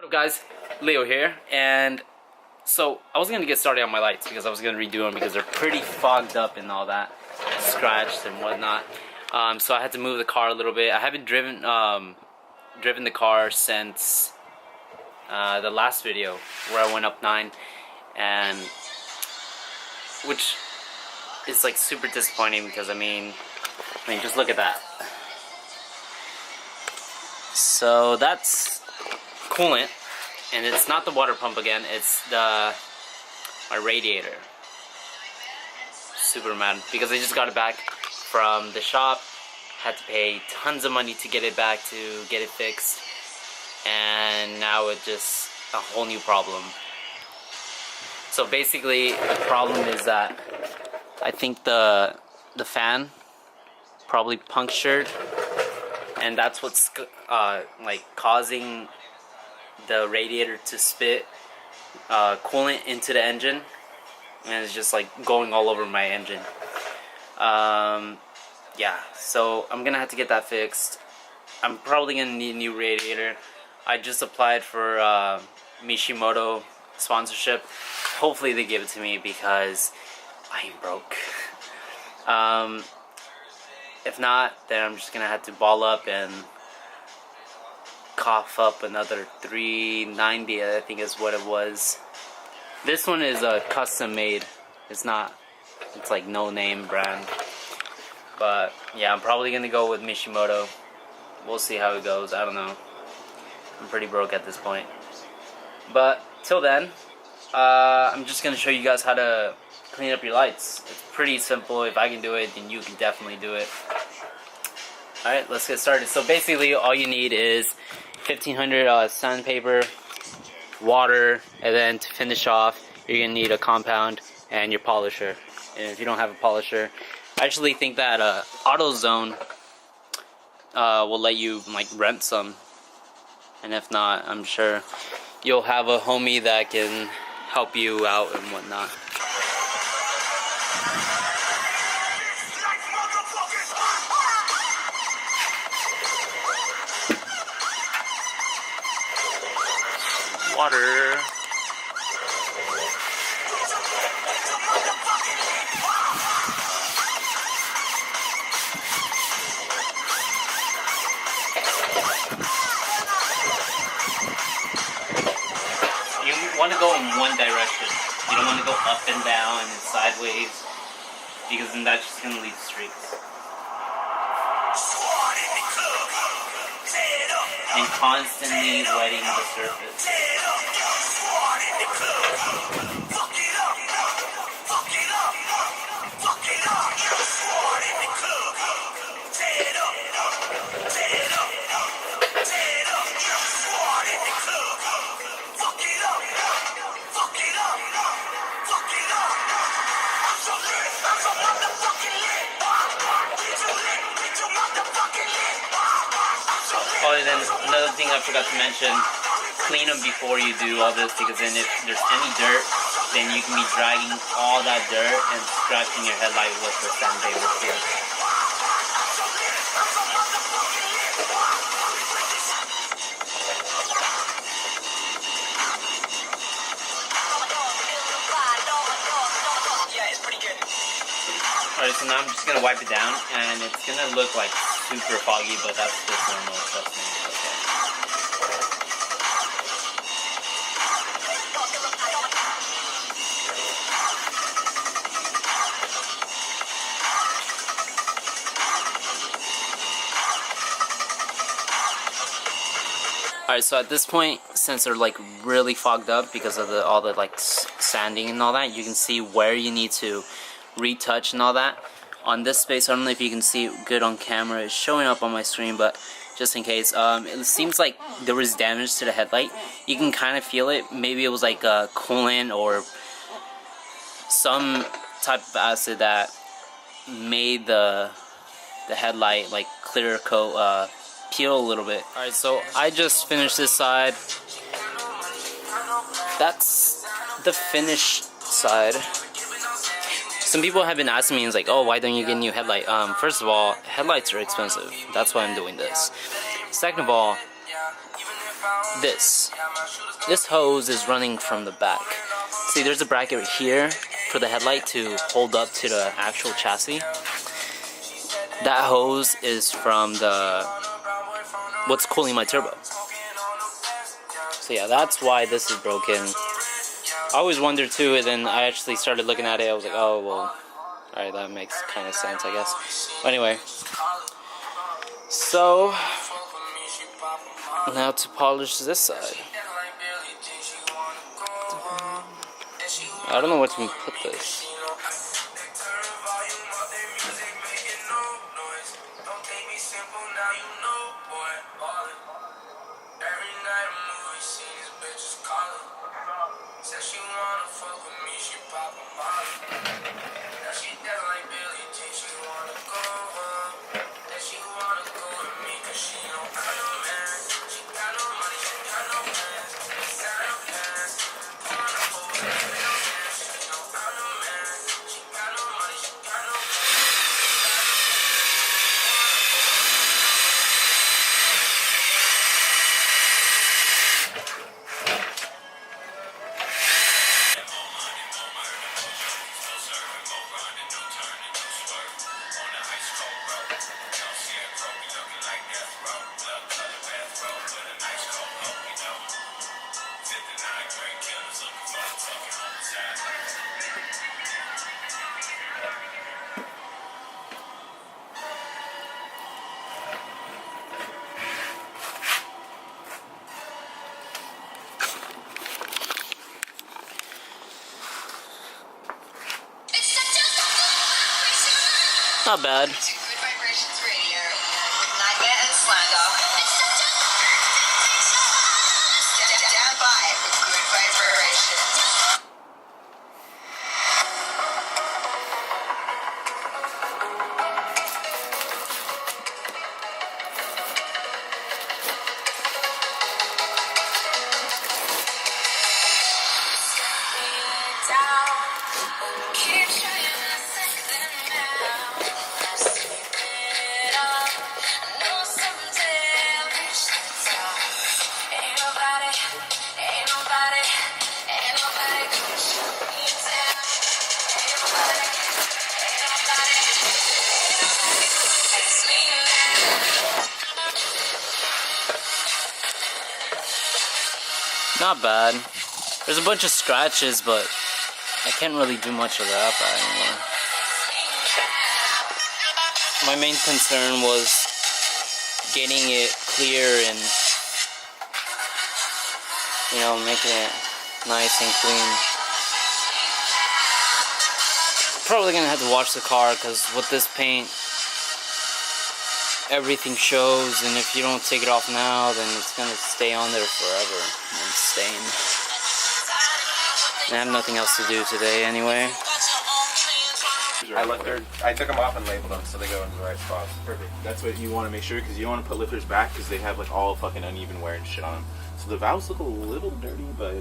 Guys, Leo here, and so I was gonna get started on my lights because I was gonna redo them because they're pretty fogged up and all that, scratched and whatnot. So I had to move the car a little bit. I haven't driven the car since the last video where I went up 9, and which is like super disappointing because I mean just look at that. So that's coolant. And it's not the water pump again, it's my radiator. Super mad because I just got it back from the shop. Had to pay tons of money to get it back, to get it fixed. And now it's just a whole new problem. So basically the problem is that I think the fan probably punctured, and that's what's like causing the radiator to spit coolant into the engine, and it's just like going all over my engine. Yeah, so I'm gonna have to get that fixed. I'm probably gonna need a new radiator. I just applied for Mishimoto sponsorship. Hopefully they give it to me because I am broke. If not, then I'm just gonna have to ball up and cough up another $390, I think is what it was. This one is a custom made. It's like no name brand. But yeah, I'm probably gonna go with Mishimoto. We'll see how it goes. I don't know. I'm pretty broke at this point. But till then, I'm just gonna show you guys how to clean up your lights. It's pretty simple. If I can do it, then you can definitely do it. Alright, let's get started. So basically all you need is 1500 sandpaper, water, and then to finish off you're gonna need a compound and your polisher. And if you don't have a polisher, I actually think that AutoZone will let you like rent some, and if not, I'm sure you'll have a homie that can help you out and whatnot. Water. You want to go in one direction. You don't want to go up and down and sideways, because then that's just going to leave streaks. And constantly wetting the surface. Oh, and then another thing I forgot to mention, clean them before you do all this, because then if there's any dirt, then you can be dragging all that dirt and scratching your headlight with the sandpaper too. Alright, so now I'm just gonna wipe it down, and it's gonna look like super foggy, but that's just normal, trust me. Okay. Alright, so at this point, since they're like really fogged up because of all the like sanding and all that, you can see where you need to retouch and all that. On this space, I don't know if you can see it good on camera, it's showing up on my screen, but just in case, it seems like there was damage to the headlight. You can kind of feel it. Maybe it was like coolant or some type of acid that made the headlight like clear coat peel a little bit. Alright, so I just finished this side. That's the finished side. Some people have been asking me, it's like, oh, why don't you get a new headlight? First of all, headlights are expensive. That's why I'm doing this. Second of all, this hose is running from the back. See, there's a bracket here for the headlight to hold up to the actual chassis. That hose is from the what's cooling my turbo. So yeah, that's why this is broken. I always wondered too, and then I actually started looking at it. I was like, oh well, alright, that makes kind of sense, I guess. But anyway, so now to polish this side. I don't know what to put this. Not bad. Not bad. There's a bunch of scratches, but I can't really do much of that anymore. My main concern was getting it clear and, you know, making it nice and clean. Probably gonna have to wash the car because with this paint, everything shows, and if you don't take it off now, then it's gonna stay on there forever and stain. And I have nothing else to do today anyway. I took them off and labeled them so they go in the right spots. Perfect. That's what you want to make sure, because you don't want to put lifters back because they have like all fucking uneven wear and shit on them. So the valves look a little dirty, but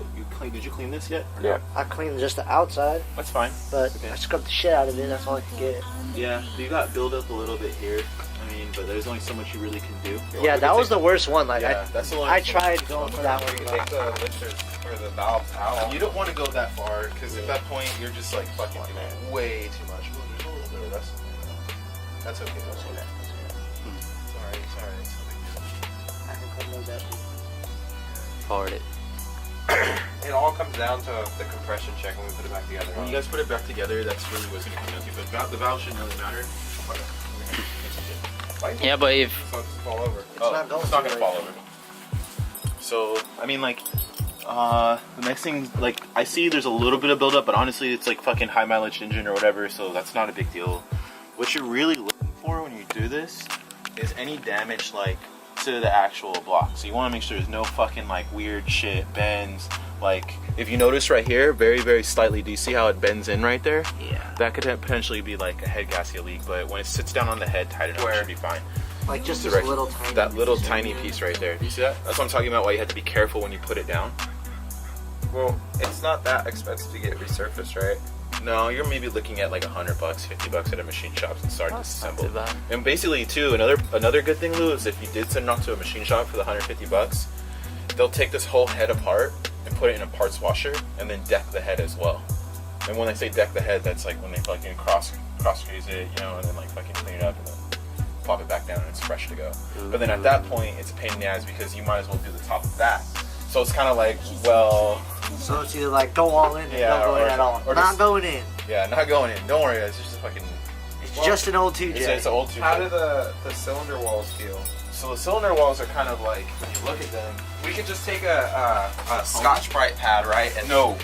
did you clean this yet? Or Yeah. no? I cleaned just the outside, That's fine. but Okay. I scrubbed the shit out of it. That's all I could get. Yeah, you got buildup a little bit here. I mean, but there's only so much you really can do. Yeah, that was the worst one. Like Yeah, that's the one. I tried going for that Where you one. take the lifters or the valves out. You don't want to go that far, because at that point you're just like fucking doing way too much. Oh, there's a little bit of rust. That's okay. Don't say that. Sorry. It's no big deal. I can put those out. Forward it. It all comes down to the compression check when we put it back together. When you guys put it back together, that's really what's going to come down to. But the valve shouldn't really matter. Yeah, but if So it's fall over. It's not going It's not to gonna right fall over. So I mean, like, the next thing, like, I see there's a little bit of buildup, but honestly, it's like fucking high mileage engine or whatever, so that's not a big deal. What you're really looking for when you do this is any damage, like, to the actual block. So you want to make sure there's no fucking like weird shit bends. Like, if you notice right here, very, very slightly, do you see how it bends in right there? yeah, That could potentially be like a head gasket leak, but when it sits down on the head, tight enough, it should be fine. Like just this Right. little tiny. That little tiny piece right there. Do you see that? That's what I'm talking about, why you have to be careful when you put it down. Well, it's not that expensive to get resurfaced, right? No, you're maybe looking at like $100, $50 at a machine shop and start to that's not disassemble. too bad. And basically too, another good thing, Lou, is if you did send it off to a machine shop for the $150, they'll take this whole head apart and put it in a parts washer and then deck the head as well. And when I say deck the head, that's like when they fucking cross graze it, you know, and then like fucking clean it up and then pop it back down and it's fresh to go. But then at that point, it's a pain in the ass because you might as well do the top of that. So it's kind of like, well... So it's either like go all in or Yeah, don't go in at all. or Not just- going in. Yeah, not going in. Don't worry, it's just a fucking... It's just an old 2J. It's an old 2J. How do the cylinder walls feel? So the cylinder walls are kind of like, when you look at them... We could just take a Scotch-Brite pad, right? And No.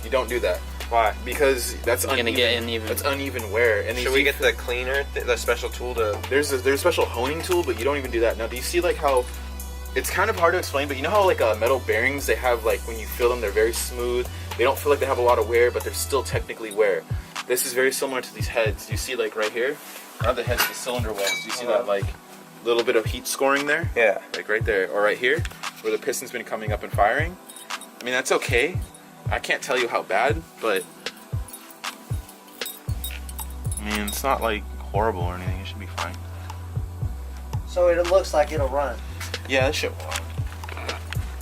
You don't do that. Why? Because that's You're gonna get uneven. That's uneven wear. And Should we get the cleaner, the special tool to... There's a special honing tool, but you don't even do that. Now, do you see like how it's kind of hard to explain, but you know how like metal bearings, they have like when you feel them, they're very smooth. They don't feel like they have a lot of wear, but they're still technically wear. This is very similar to these heads. You see like right here, around the heads, the cylinder walls. Do you see that like little bit of heat scoring there? Yeah. Like right there, or right here, where the piston's been coming up and firing. I mean, that's okay. I can't tell you how bad, but I mean, it's not like horrible or anything. It should be fine. So it looks like it'll run. Yeah, that shit will run.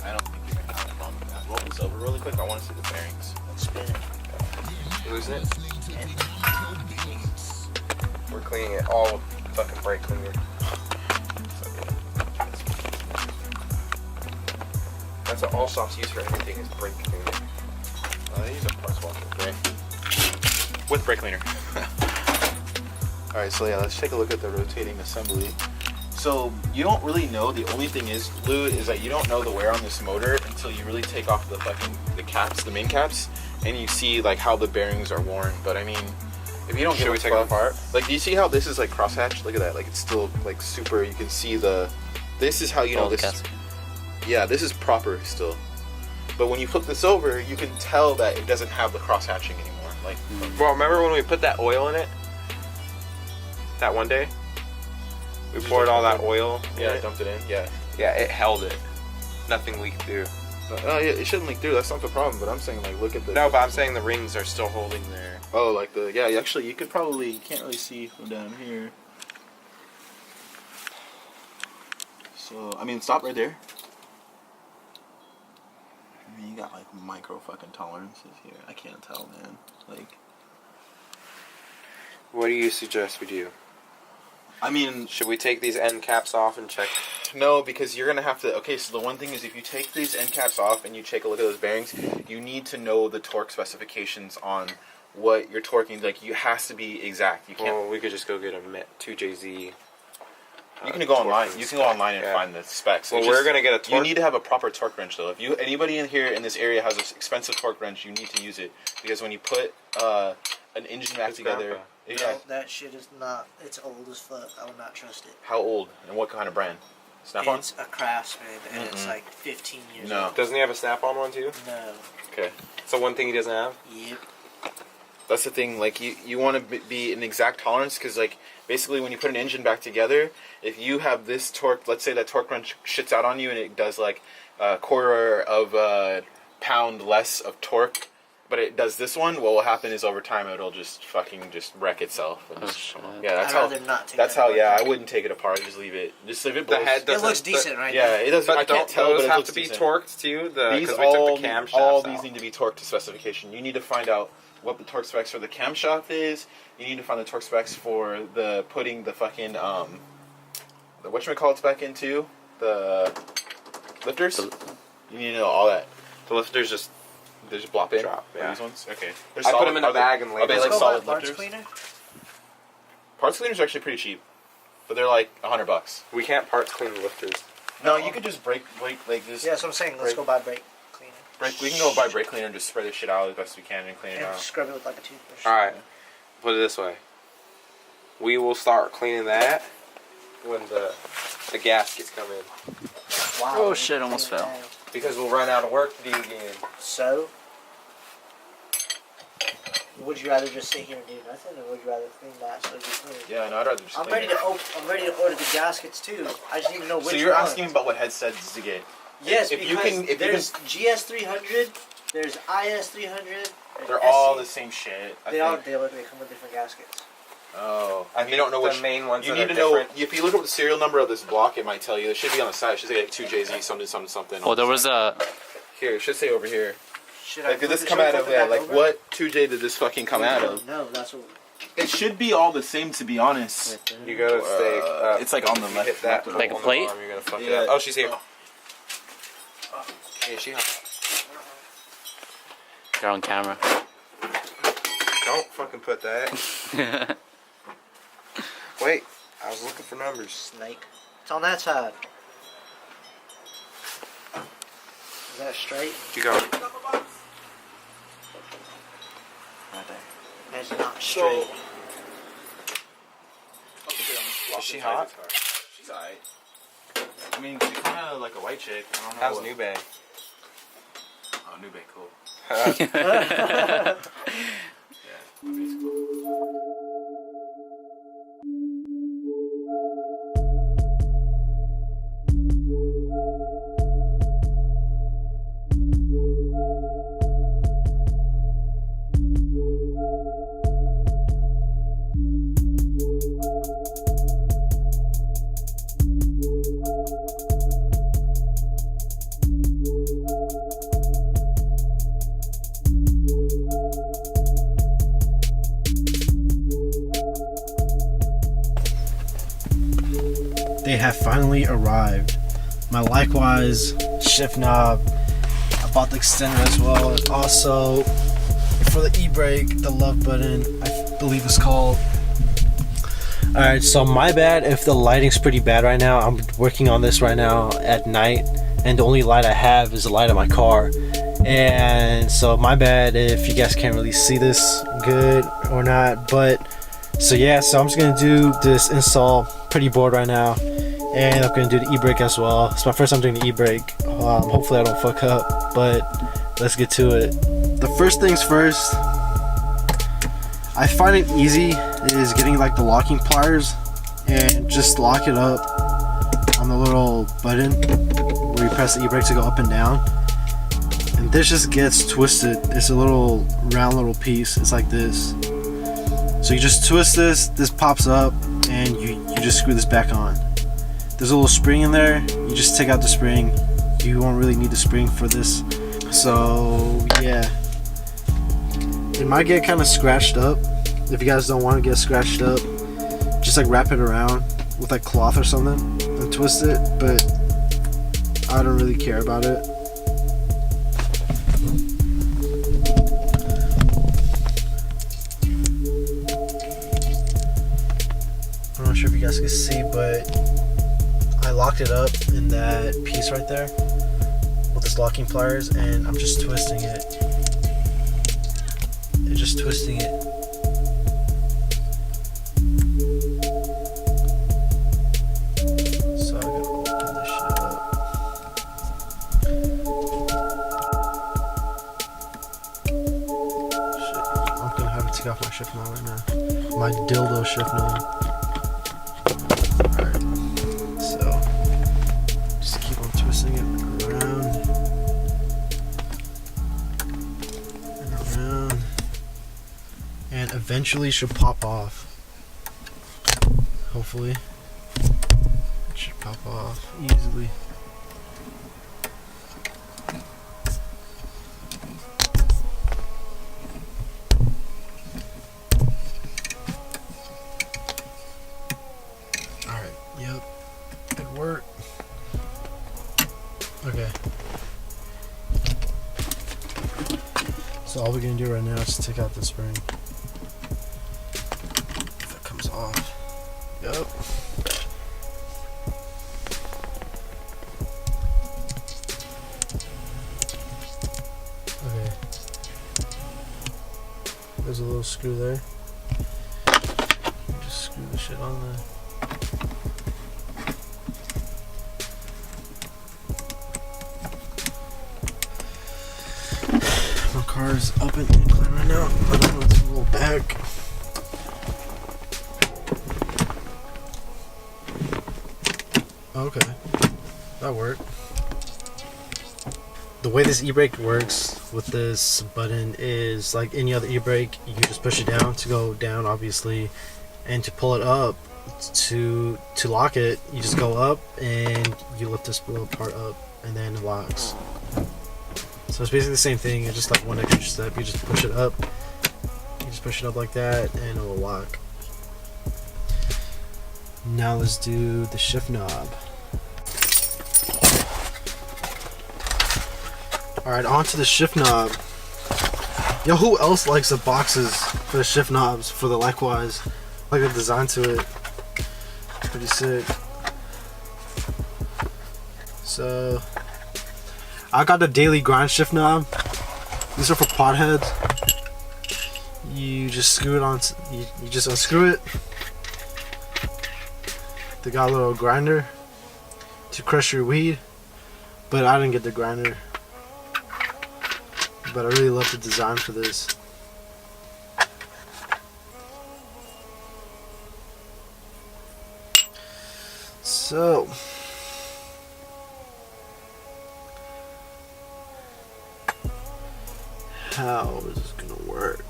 I don't think you're gonna have a problem with that. Roll this over really quick. I want to see the bearings. Let's spin it. Losing it? We're cleaning it all with fucking brake cleaner. That's what all shops use for everything is brake cleaner. They use a parts washer, right? With brake cleaner. Alright, so yeah, let's take a look at the rotating assembly. So you don't really know. The only thing is, Lou, is that you don't know the wear on this motor until you really take off the caps, the main caps, and you see like how the bearings are worn. But I mean, if you don't Should give we a take it fuck- apart? Like, do you see how this is like crosshatched? Look at that. Like it's still like super. You can see the. This is how you know Old this. gasket. Yeah, this is proper still. But when you flip this over, you can tell that it doesn't have the cross hatching anymore. Like, Well, remember when we put that oil in it? That one day? We Just poured like- all that oil in yeah, it? dumped it in. Yeah. Yeah, it held it. Nothing leaked through. Yeah, it shouldn't leak through. That's not the problem. But I'm saying, like, look at the. No, but I'm saying the rings are still holding there. Oh, like the. Yeah, actually, you could probably. You can't really see from down here. So, I mean, stop right there. I mean, you got like micro fucking tolerances here. I can't tell, man. Like, What do you suggest we do? I mean, Should we take these end caps off and check? no, because you're gonna have to. Okay, so the one thing is, if you take these end caps off and you take a look at those bearings, you need to know the torque specifications on what you're torquing. Like, you has to be exact. You can't. Well, we could just go get a 2JZ. You can go online. You can go online and Yeah. find the specs. Well, It's we're just- gonna get a You torque. need to have a proper torque wrench, though. If you anybody in here in this area has an expensive torque wrench, you need to use it because when you put an engine back It's together, grandpa. yeah. No, that shit is not. It's old as fuck. I would not trust it. How old and what kind of brand? Snap-on. It's a Craftsman, and it's like 15 years No. old. Doesn't he have a snap-on one too? No. Okay, So one thing he doesn't have? Yep. that's the thing. Like you want to be an exact tolerance because like basically when you put an engine back together, if you have this torque, let's say that torque wrench shits out on you and it does like a quarter of a pound less of torque, but it does this one, what will happen is over time it'll just fucking just wreck itself. And Oh, just- shit. yeah, that's I'd how. rather not take That's that how. apart. Yeah, I wouldn't take it apart. Just leave it. Just leave it. The blows. head It doesn't. looks decent, right? Yeah, it doesn't. But I can't don't tell, those but it have looks to be decent. torqued too? These Because we took all, the camshafts all out. these need to be torqued to specification. You need to find out what the torque specs for the camshaft is. You need to find the torque specs for the putting the fucking the whatchamacallits back into the lifters. You need to know all that. The lifters just. They just blop in. Drop, Or yeah. These ones. Okay. They're I put solid- them in a are they- bag and Are they label like Let's go buy solid a parts lifters? cleaner. Parts cleaners are actually pretty cheap, but they're like $100. We can't parts clean the lifters. No, you could just break like just. Yeah, so I'm saying let's Brake- go buy brake cleaner. We can go buy brake cleaner and just spray this shit out as best we can and clean it And out. scrub it with like a toothbrush. Alright. Put it this way. We will start cleaning that when the gaskets come in. Wow. Oh, shit, almost fell. Because we'll run out of work to do again. So, would you rather just sit here and do nothing, or would you rather clean that so you clean? Yeah, no, I'd rather just. I'm clean ready it. to I'm ready to order the gaskets too. I just need to know which. So you're one. asking about what headsets to get? Yes, if you because can- if you there's GS300, there's IS300. They're all the same shit. They come with different gaskets. Oh, I don't know which main ones. You that need are to know different. if you look up the serial number of this block, it might tell you. It should be on the side. It should say like 2JZ something something something. Oh, there was a. Here, it should say over here. Should Like, did this come out of that? Like, what 2J did this fucking come out of? No, that's what. It should be all the same, to be honest. You gotta stay. It's like on the you left. hit that left Like a on the plate? arm, you're gonna fuck it Yeah. up. Oh, she's here. Yeah, she hot. They're on camera. Don't fucking put that. Wait, I was looking for numbers. Snake. It's on that side. Is that straight? You go. Right there. That's not straight. Is she hot? She's alright. I mean, she's kind of like a white chick. I don't know. How's what- New Bay? Oh, New Bay, cool. Yeah, New Bay's cool. They have finally arrived. My likewise shift knob. I bought the extender as well. And also for the e-brake, the love button, I believe it's called. Alright, so my bad if the lighting's pretty bad right now. I'm working on this right now at night, and the only light I have is the light of my car. And so my bad if you guys can't really see this good or not. But so yeah, so I'm just gonna do this install. Pretty bored right now, and I'm gonna do the e-brake as well. It's my first time doing the e-brake. Hopefully I don't fuck up, but let's get to it. The first things first, I find it easy is getting like the locking pliers and just lock it up on the little button where you press the e-brake to go up and down, and this just gets twisted. It's a little round little piece. It's like this. So you just twist this pops up, and you just screw this back on. There's a little spring in there. You just take out the spring. You won't really need the spring for this. So yeah, it might get kind of scratched up. If you guys don't want to get scratched up, just like wrap it around with like cloth or something and twist it, but I don't really care about it. I'm not sure if you guys can see, but I locked it up in that piece right there with this locking pliers, and I'm just twisting it. And just twisting it. So I gotta open this shit up. Shit. I'm gonna have to take off my shift knob right now. My dildo shift knob. Just keep on twisting it around and around, and eventually should pop off. Hopefully it should pop off easily. Alright, yep, good work. Okay. So all we're gonna do right now is take out the spring. If it comes off. Yep. Okay. There's a little screw there. Just screw the shit on there. My car's up in the incline right now. I don't know, it's a little back. Okay, that worked. The way this e-brake works with this button is like any other e-brake. You just push it down to go down, obviously, And to pull it up, to lock it, you just go up and you lift this little part up, and then it locks. So it's basically the same thing. It's just like one extra step. You just push it up. You just push it up like that, and it will lock. Now let's do the shift knob. Alright, onto the shift knob. Yo, who else likes the boxes for the shift knobs for the likewise? Like the design to it. Pretty sick. So I got the daily grind shift knob. These are for potheads. You just screw it on. You just unscrew it. They got a little grinder to crush your weed, but I didn't get the grinder. But I really love the design for this. So how is this gonna work?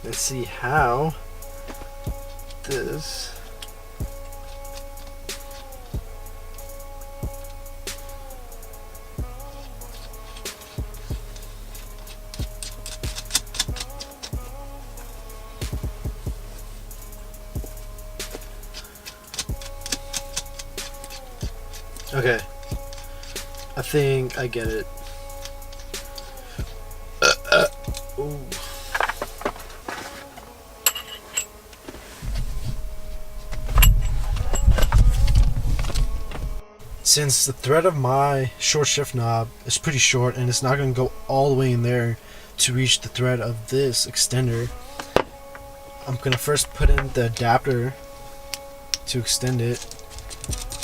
Let's see how this okay, I think I get it. Ooh. Since the thread of my short shift knob is pretty short and it's not going to go all the way in there to reach the thread of this extender, I'm going to first put in the adapter to extend it,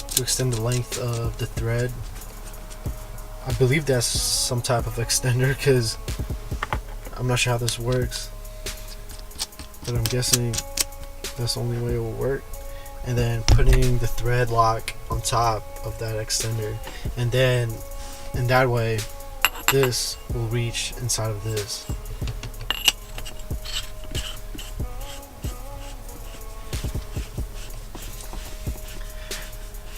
to extend the length of the thread. I believe that's some type of extender because I'm not sure how this works, but I'm guessing that's the only way it will work. And then putting the thread lock on top of that extender, and then in that way this will reach inside of this.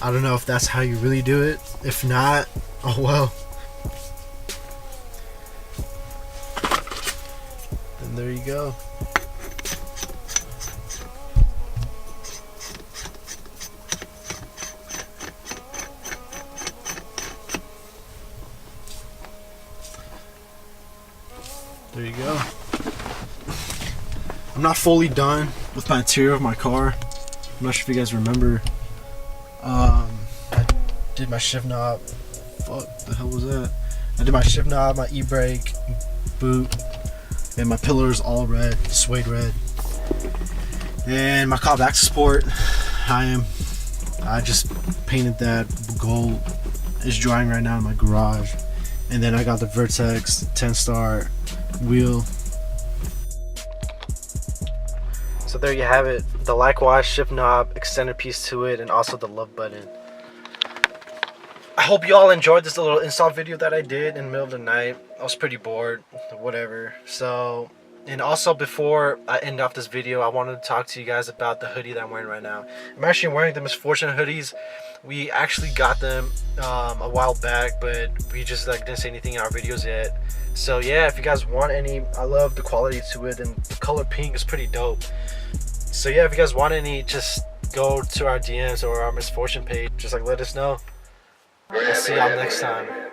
I don't know if that's how you really do it. If not, oh well. Then there you go. There you go. I'm not fully done with my interior of my car. I'm not sure if you guys remember. I did my shift knob. Fuck, the hell was that? I did my shift knob, my e-brake, boot, and my pillars all red, suede red. And my cop access port, I just painted that gold. It's drying right now in my garage. And then I got the Vertex 10-star wheel. So there you have it, the likewise shift knob, extended piece to it, and also the love button. I hope you all enjoyed this little install video that I did in the middle of the night. I was pretty bored, whatever. So, and also before I end off this video, I wanted to talk to you guys about the hoodie that I'm wearing right now. I'm actually wearing the Misfortune hoodies. We actually got them a while back, but we just didn't say anything in our videos yet. So yeah, if you guys want any, I love the quality to it, and the color pink is pretty dope. So yeah, if you guys want any, just go to our DMs or our Misfortune page. Just let us know. I'll see y'all next time.